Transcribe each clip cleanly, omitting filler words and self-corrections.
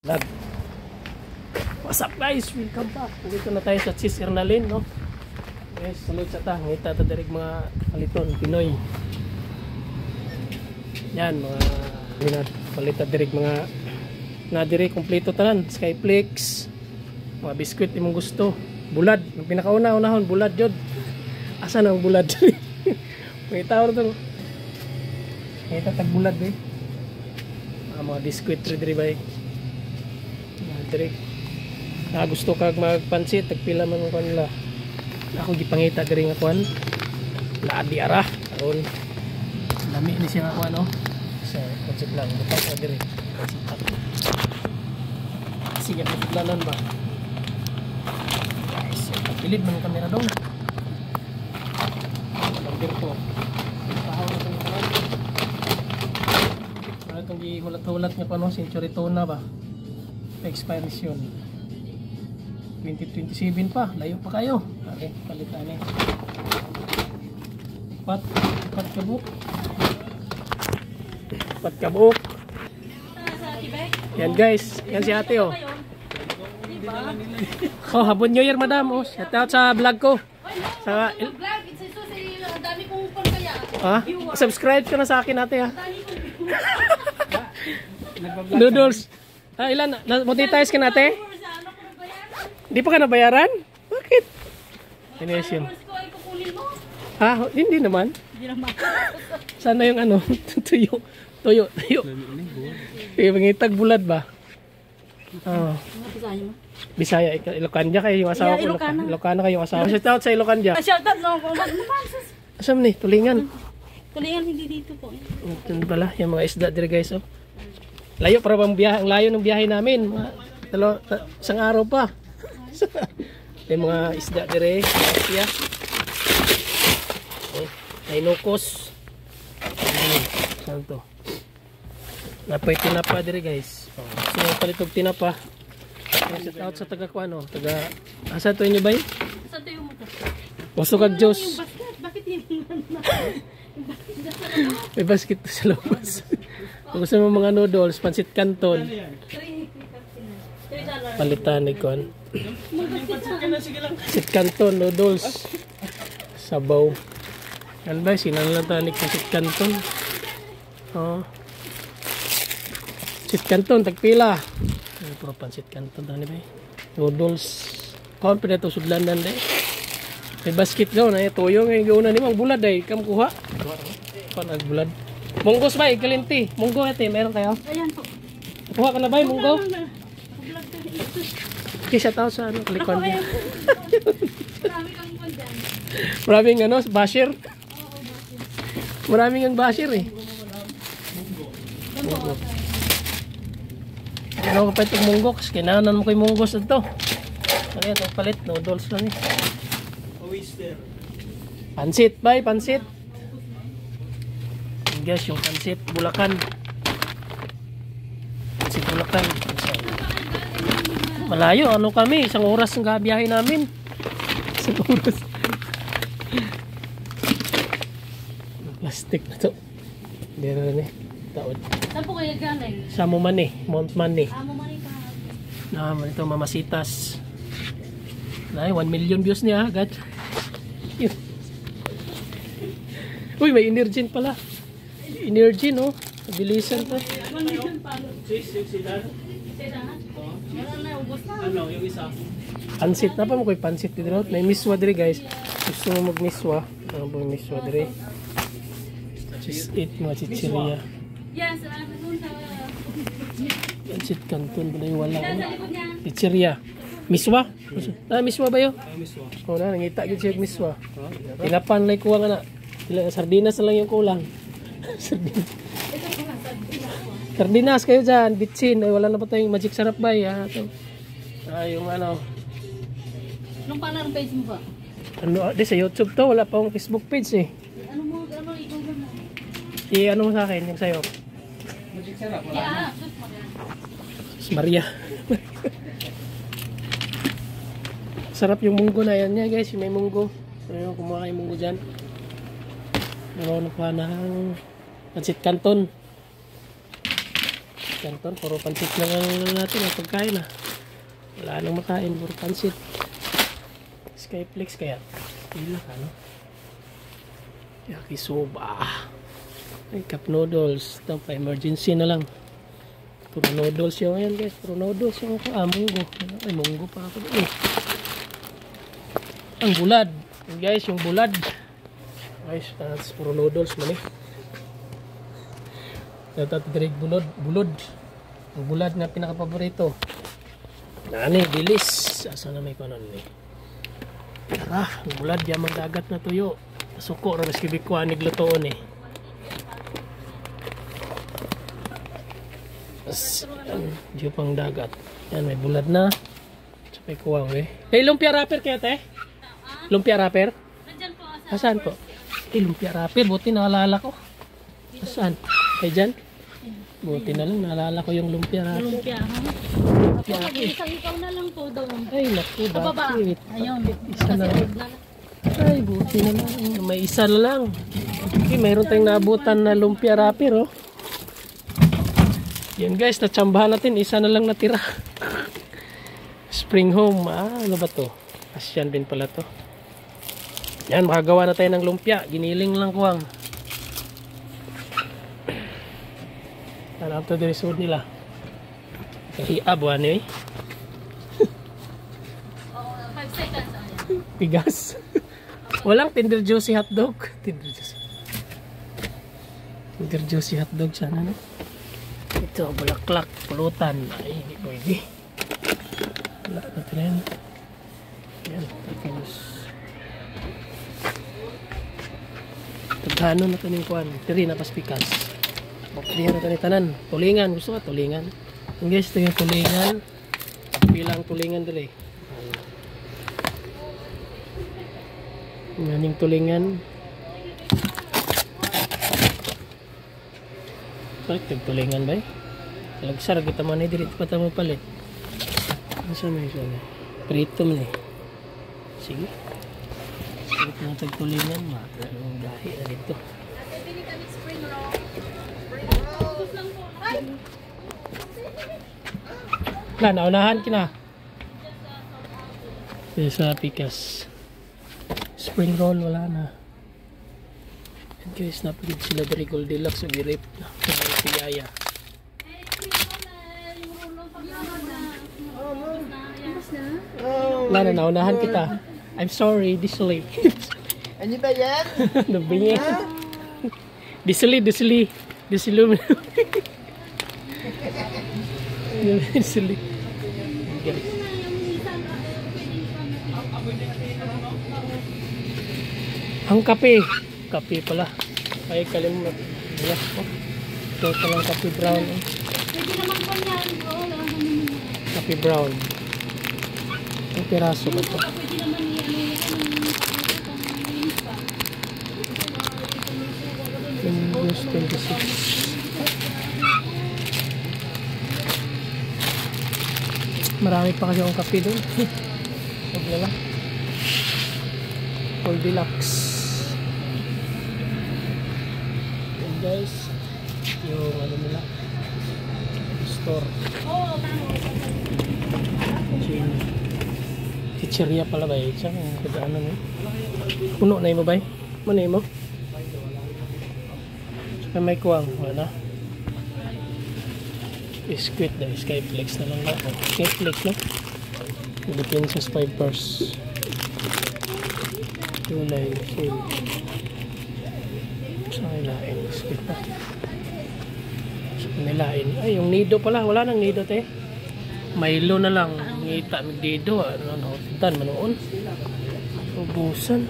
Vlog. What's up guys? Welcome back. Dito na tayo sa Cheese Ernalin, no? Guys, salud sa ta. Ngita ta direk mga kaliton, Pinoy. Yan, mga binat palita direk mga na direk kompleto tanan, Skyflex. Mga biskwit imong gusto. Bulad, ang pinakauna-unahon bulad jud. Asa na ang bulad? May tao to. Ngita tag bulad eh. Mga biskwit diri bay. Gusto kag magpansit tagpila man ko nila ako gipangita diri nga kuan laadi ara aron lami ni siya nga kuan no sa pansit lang butak ko diri sige paglalan ba guys pilid man kamera dong ang dirto pahaw na tong kuan itong gihulat-hulat nga kuan century tuna ba expiration 2027 pa, layo pa kayo. Okay, palitan eh. Pat kabuk. Pat kabuk. Yan guys, yan si ate oh. Oh, habon New Year madam oh. Shout out sa vlog ko. Sa vlog, dami kong kaya. Ah, subscribe ka na sa akin ate ha. Noodles. Ah, ilan? Monetize ka natin? Di pa ka nabayaran? Bakit? Inesyon. Ha? Hindi naman. Sana yung ano? Tuyo. Pangitag bulad ba? Oh. Bisaya. Ilocania kayo yung asawa ko. Ilocana kayo yung asawa. Shout out sa Ilocania. Shout out no. Asam ni? Tulingan. Tulingan hindi dito po. Ito pala. Yung mga isda dire guys oh. Layo para bang biyahe, ang layo ng biyahe namin. Isang araw pa. May mga isda dire, siya. Ay nukos. Saan to? Napay tinapa dire guys. So palitog tinapa. Shout out sa taga kuano, taga asa to inyo bay? Sa to yung mo. Waso kag Diyos. Bakit hindi may basket sa labas. Kung gusto mo mga noodles, pansit canton. Palitan ni Kon. Pansit canton, noodles. Sabaw. Yan ba? Sinanlatan ni pansit canton. Oh. Pansit canton, tagpila. Ano puro pansit canton tani ba? Noodles. Kon pwede ito sudlandan de. May basket daw na tuyo ngayon gauna ni mang bulad ay kamkuha. Pan ag bulad. Munggos ba? Ikalinti. Munggo ate, meron kayo? Ayan po. Kuha ka na ba yung munggo? Okay, shout out sa ano, Kalikon niya. Marami kang kondyan. Maraming ano, basher. Maraming ang basher eh. Munggo. Ano ka pa itong munggo? Kasi kinahanan mo kay munggos ito. Ano yan, itong palit. Noodles lang eh. Pansit ba? Pansit. Guys, yung pansit Bulacan. Pansit Bulacan. Malayo, ano kami? Isang oras ang gabiyahe namin. Isang oras. Plastic na to. Hindi na rin eh. Taod. Saan po kayo galing? Sa Mumani, Mount Mani. Amo man ito. Ito, Mamasitas. 1 million views niya agad. Uy, may Energin pala. Energy no? Bilisan to. 1 million palo. Sedan? Meron na, ubos na. Ano, yung isa? Pansit na pa mo ko'y pansit dito. May miswa dire guys. Gusto mo mag-miswa. Ano po yung miswa dire? Just eat mga chichiria. Yes, doon sa... Pansit canton ba na yung wala? Sa likod niya. Chichiria. Miswa? Miswa ba yun? Miswa. Oo na, nangita gid siya miswa. Tinapan lang kuha nga na. Sardinas na lang yung kulang. Sardinas kayo dyan, bitsin. Ay, wala na pa tayong magic sarap ba? Yung ano. Anong pangalan page mo ba? Ano, di sa YouTube to. Wala pa akong Facebook page eh. Ano mo, i-google mo? Ano mo sa akin, yung sayo? Magic sarap. Yeah, Maria. Sarap yung munggo na yan niya guys. May munggo. Ayun, kumuha kayo munggo dyan. Meron pa ng pansit canton. Canton, puro pansit lang ang natin ang pagkain na. Wala nang makain, puro pansit. Skyflex kaya. Pila ka, no? Yakisoba. Ay, cup noodles. Ito pa, emergency na lang. Puro noodles yung ngayon guys. Puro noodles yung ako. Munggo. Ay, munggo pa ako. Ang bulad. Yung guys, yung bulad. Guys, puro noodles man eh. Direct bulod. Ang bulad na pinakapaborito. Nani, bilis. Asa na may kanon eh. Tara, ang bulad. Yamang dagat na tuyo. Suko, ramas kibikuan ni glutoon eh. Diyo pang dagat. Yan, may bulad na. Sapay kuwang eh. Hey, lumpia wrapper kaya te? Lumpia wrapper? Nandyan po. Asan po? Lumpia wrapper. Buti naalala ko. Asan? Ay dyan? Buti na lang. Naalala ko yung lumpia wrapper. Lumpia, ha? Lumpia wrapper. Isang ikaw na lang po doon. Ay, naku. Pababa. Bakit? Ayun. Isa na lang. Ay, buti na lang. May isa na lang. Okay, mayroon tayong naabutan na lumpia wrapper, oh. Yan guys, natsambahan natin. Isa na lang natira. Spring home. Ano ba to? Asyan din pala to. Yan, makagawa na tayo ng lumpia. Giniling lang kuwang. Ano ito din suod nila? Kahiab, ano eh? 5 seconds. Pigas. Walang Tender Juicy hotdog. Tender Juicy hotdog sana, no? Ito, bulaklak, pulutan. Ay, hindi pwede. Wala natin yan. Yan, tapos taghano na ito ng kuwan. Tiri na paspikas. Bakrihan na ito ni tanan. Tulingan, gusto ka tulingan? Yung guys, ito yung tulingan. Bilang tulingan dali. Nganing tulingan. Bakit nagtulingan ba eh? Talagsar kita man eh. Dito pa tayo palit. Ano sa may sana? Prito man eh. Sige. Sige na tagtulingan. Ang gahi na dito. Wala, naunahan kina. Dito sa pikas. Spring roll, wala na. And guys, napagid sila dari Goldilocks o girip na si Yaya. Wala na, naunahan kita. I'm sorry, disli. Ano ba yan? Nabingi. Disli. Disli. Disli. Guys. Ang kape. Kape pala. Ay, kalimutan. Wala ko. Ito palang kape brown. Pwede naman po yan. Kape brown. Ang piraso ba ito? Pwede naman Windows 26. Marami pa kasi akong kape doon. Huwag na lang. Goldilocks. And guys, yung ano nila, store. Oo, tama. Chicheria pala ba eh? Saan ang kadaanan eh? Puno na mo ba eh? Manay mo? Saka may kuwang. Wala na. Biscuit na. Skyflex na lang ako. Skyflex no? Ibitin sa 5 purse. Tulay. Sale. Saan nilain? Biscuit na. Saan nilain? Ay, yung nido pala. Wala nang nido te. Milo na lang. Ngita magdido. Ano, tan manoon. Ubusan.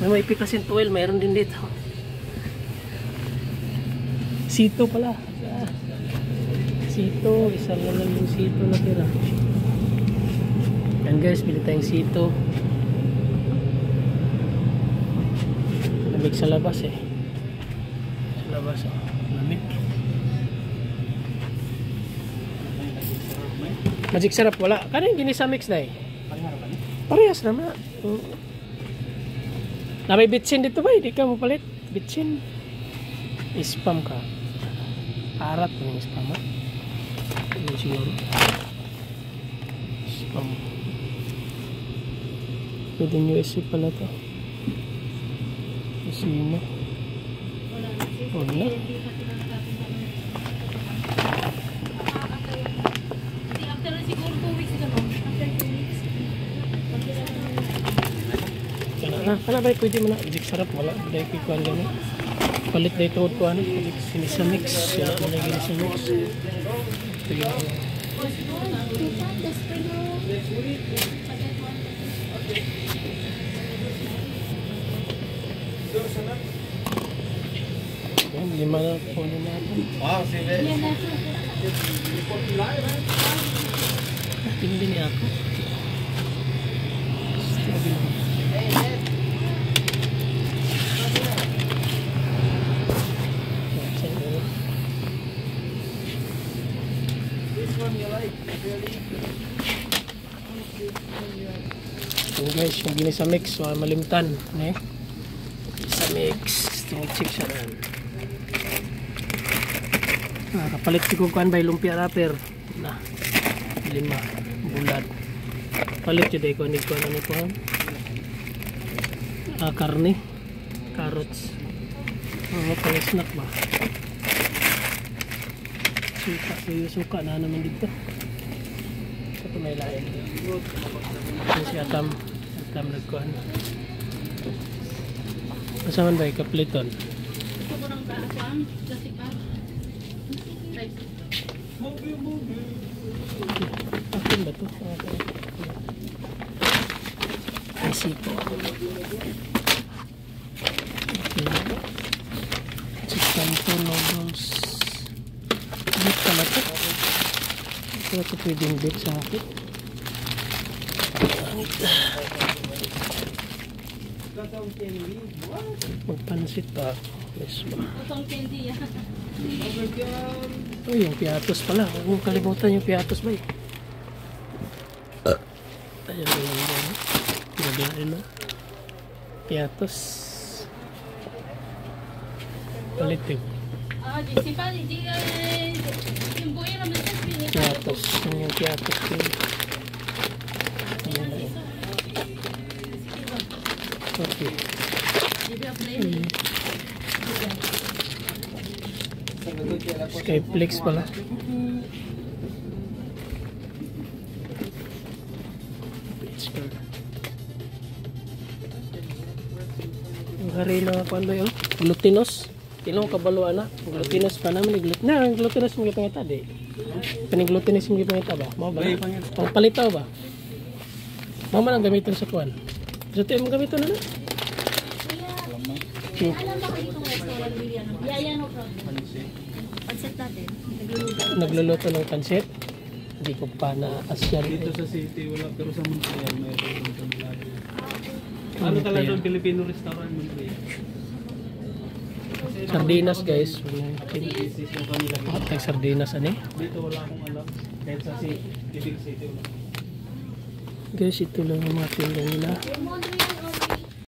May pikasin 12. Mayroon din dito. Sito pala. Sito. Isa na lang yung sito na tira. Yan guys. Bili tayong sito. Lamig sa labas eh. Sa labas oh. Lamig. Magic syrup wala. Kano yung ginisa mix na eh? Parehas naman. Na may bitsin dito ba? Hindi ka mo palit. Bitsin. Spam ka. Arat mo yung spam ha? Ano siguro? Spam. Pwede USA pala to. Kusina. Wala. After siguro 2 weeks ka no? After 2 weeks. Kana ba pwede mo na? Ijik sarap. Wala. Dahil kikuan gani. Palit na ito ko ano. Sinisa mix. Wala mo na ginisa mix. Sige. Yan, lima na po na natin. Wow, sige. Tingin niya ako. This one you like, really? So guys, yung ginisa mix, malimtan. Sa mix. Check siya rin. Kapalit ko kuan by lumpia wrapper. Na. 5 bulat. Palit jud ko ni kuan ano ko. Karne, carrots. Pang snack ba? Suka na naman dito. Ito may lain. Ito si Atam nagkuhan. Kasaman ba ikapliton? Gusto ko ng kaasam. Kasi ka. Akin ba ito? Ay siko. Chicken to noodles. Beef pala ito. Ito ito pwedeng beef sa akin. Magpansit pa. Yes ba? Utong candy yan. Oh, yung piatos pala. Huwag mong kalimutan yung piatos ba eh. Ayan na lang ba? Pinagain na. Piatos. Palit yun. Si pa, yung buhay naman sa pinili. Piatos. Yung piatos yun. Ayan na yun. Okay. Skyflex pala. Ang hari na kuan ba yun? Glutinos. Tilong kabaluan na. Glutinos pa naman. Glutinos yung gipangita di. Panigglutinos yung gipangita ba? Mau ba? Pangpalitaw ba? Mau man ang gamitin sa kuan. So tayo mong gamitin na na. Alam ba kayo itong restaurant William? Yaya no problem. Pansit natin. Nagluluto ng pansit. Hindi ko pa na-asyar. Dito sa city wala, pero sa Montreal may ito lagi. Ano talaga yung Filipino restaurant Montreal? Sardinas guys. Isis yung kanila. Bakit sardinas ani? Dito wala akong alam. Kahit sa city, City wala. Guys, ito lang yung mga tinda nila. Yung Montreal